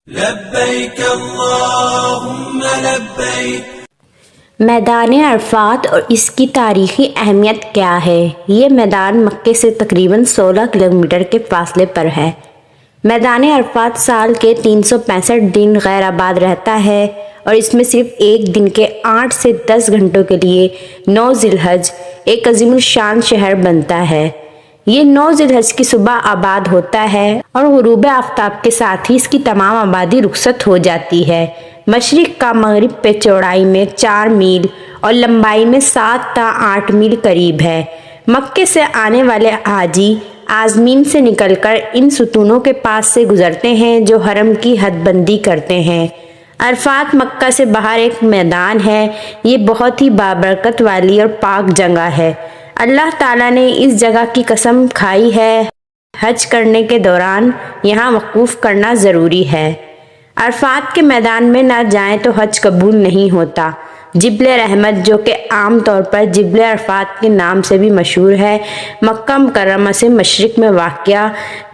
لبیک اللہم لبیک۔ میدان عرفات اور اس کی تاریخی اہمیت کیا ہے؟ یہ میدان مکے سے تقریباً 16 کلومیٹر کے فاصلے پر ہے۔ میدان عرفات سال کے 365 دن غیر آباد رہتا ہے اور اس میں صرف ایک دن کے 8 سے 10 گھنٹوں کے لیے 9 ذی الحج ایک عظیم الشان شہر بنتا ہے۔ یہ 9 ذی الحج کی صبح آباد ہوتا ہے اور غروب آفتاب کے ساتھ ہی اس کی تمام آبادی رخصت ہو جاتی ہے۔ مشرق کا مغرب پہ چوڑائی میں 4 میل اور لمبائی میں 7 تا 8 میل قریب ہے۔ مکے سے آنے والے حاجی عازمین سے نکل کر ان ستونوں کے پاس سے گزرتے ہیں جو حرم کی حد بندی کرتے ہیں۔ عرفات مکہ سے باہر ایک میدان ہے۔ یہ بہت ہی بابرکت والی اور پاک جگہ ہے۔ اللہ تعالیٰ نے اس جگہ کی قسم کھائی ہے، حج کرنے کے دوران یہاں وقوف کرنا ضروری ہے۔ عرفات کے میدان میں نہ جائیں تو حج قبول نہیں ہوتا۔ جبل رحمت، جو کہ عام طور پر جبل عرفات کے نام سے بھی مشہور ہے، مکہ مکرمہ سے مشرق میں واقع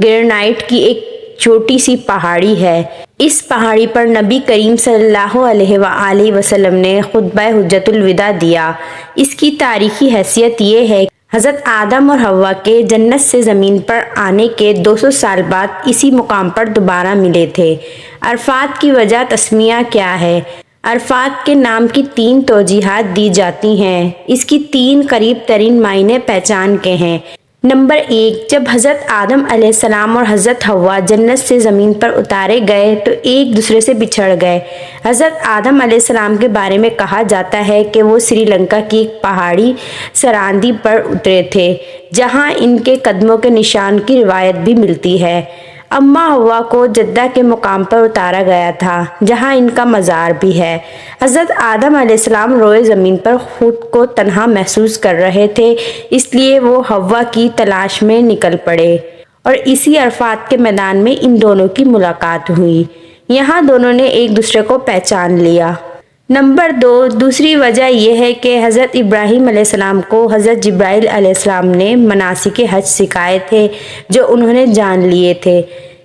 گرینائٹ کی ایک چھوٹی سی پہاڑی ہے۔ اس پہاڑی پر نبی کریم صلی اللہ علیہ وآلہ وسلم نے خطبہ حجۃ الوداع دیا۔ اس کی تاریخی حیثیت یہ ہے کہ حضرت آدم اور حوا کے جنت سے زمین پر آنے کے 200 سال بعد اسی مقام پر دوبارہ ملے تھے۔ عرفات کی وجہ تسمیہ کیا ہے؟ عرفات کے نام کی 3 توجیحات دی جاتی ہیں۔ اس کی 3 قریب ترین معنی پہچان کے ہیں۔ نمبر 1، جب حضرت آدم علیہ السلام اور حضرت حوا جنت سے زمین پر اتارے گئے تو ایک دوسرے سے بچھڑ گئے۔ حضرت آدم علیہ السلام کے بارے میں کہا جاتا ہے کہ وہ سری لنکا کی ایک پہاڑی سراندی پر اترے تھے جہاں ان کے قدموں کے نشان کی روایت بھی ملتی ہے۔ اما حوا کو جدہ کے مقام پر اتارا گیا تھا جہاں ان کا مزار بھی ہے۔ حضرت آدم علیہ السلام روئے زمین پر خود کو تنہا محسوس کر رہے تھے، اس لیے وہ حوا کی تلاش میں نکل پڑے اور اسی عرفات کے میدان میں ان دونوں کی ملاقات ہوئی۔ یہاں دونوں نے ایک دوسرے کو پہچان لیا۔ نمبر 2، دوسری وجہ یہ ہے کہ حضرت ابراہیم علیہ السلام کو حضرت جبرائیل علیہ السلام نے مناسک حج سکھائے تھے جو انہوں نے جان لیے تھے۔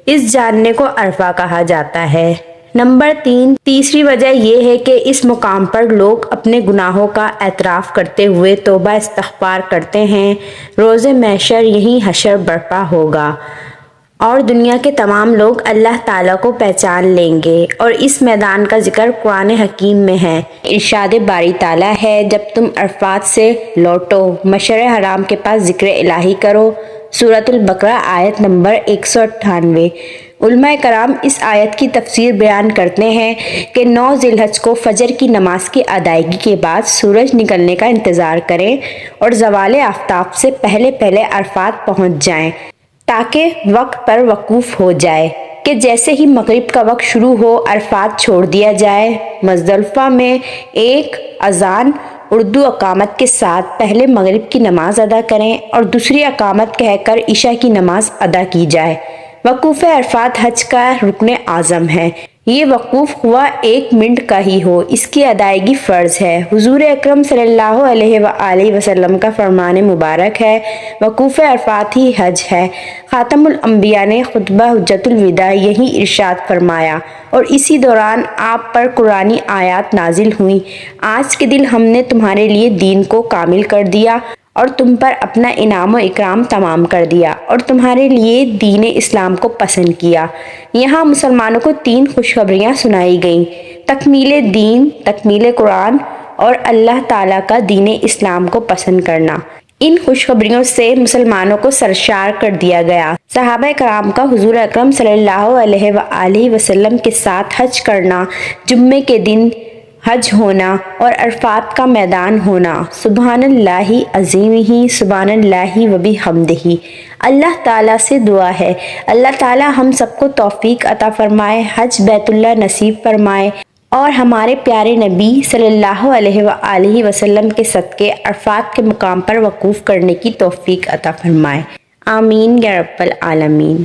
اس جاننے کو عرفہ کہا جاتا ہے۔ نمبر 3، تیسری وجہ یہ ہے کہ اس مقام پر لوگ اپنے گناہوں کا اعتراف کرتے ہوئے توبہ استغفار کرتے ہیں۔ روز محشر یہیں حشر برپا ہوگا اور دنیا کے تمام لوگ اللہ تعالیٰ کو پہچان لیں گے، اور اس میدان کا ذکر قرآن حکیم میں ہے۔ ارشاد باری تعالیٰ ہے، جب تم عرفات سے لوٹو مشعر حرام کے پاس ذکر الہی کرو۔ سورۃ البقرہ آیت نمبر 198۔ علماء کرام اس آیت کی تفسیر بیان کرتے ہیں کہ 9 ذی الحج کو فجر کی نماز کی ادائیگی کے بعد سورج نکلنے کا انتظار کریں اور زوال آفتاب سے پہلے پہلے عرفات پہنچ جائیں تاکہ وقت پر وقوف ہو جائے کہ جیسے ہی مغرب کا وقت شروع ہو عرفات چھوڑ دیا جائے۔ مزدلفہ میں ایک اذان اردو اقامت کے ساتھ پہلے مغرب کی نماز ادا کریں اور دوسری اقامت کہہ کر عشاء کی نماز ادا کی جائے۔ وقوف عرفات حج کا رکن اعظم ہے۔ یہ وقوف ہوا 1 منٹ کا ہی ہو، اس کی ادائیگی فرض ہے۔ حضور اکرم صلی اللہ علیہ وآلہ وسلم کا فرمان مبارک ہے، وقوف عرفات ہی حج ہے۔ خاتم الانبیاء نے خطبہ حجۃ الوداع یہی ارشاد فرمایا اور اسی دوران آپ پر قرآنی آیات نازل ہوئیں۔ آج کے دن ہم نے تمہارے لیے دین کو کامل کر دیا اور تم پر اپنا انعام و اکرام تمام کر دیا اور تمہارے لیے دین اسلام کو پسند کیا۔ یہاں مسلمانوں کو 3 خوشخبریاں سنائی گئیں: تکمیل دین، تکمیل قرآن اور اللہ تعالیٰ کا دین اسلام کو پسند کرنا۔ ان خوشخبریوں سے مسلمانوں کو سرشار کر دیا گیا۔ صحابہ کرام کا حضور اکرم صلی اللہ علیہ وآلہ وسلم کے ساتھ حج کرنا، جمعے کے دن حج ہونا اور عرفات کا میدان ہونا۔ سبحان اللہ عظیمہ، سبحان اللہ وبحمدہ۔ اللہ تعالیٰ سے دعا ہے اللہ تعالیٰ ہم سب کو توفیق عطا فرمائے، حج بیت اللہ نصیب فرمائے اور ہمارے پیارے نبی صلی اللہ علیہ وآلہ وسلم کے صدقے عرفات کے مقام پر وقوف کرنے کی توفیق عطا فرمائے۔ آمین یا رب العالمین۔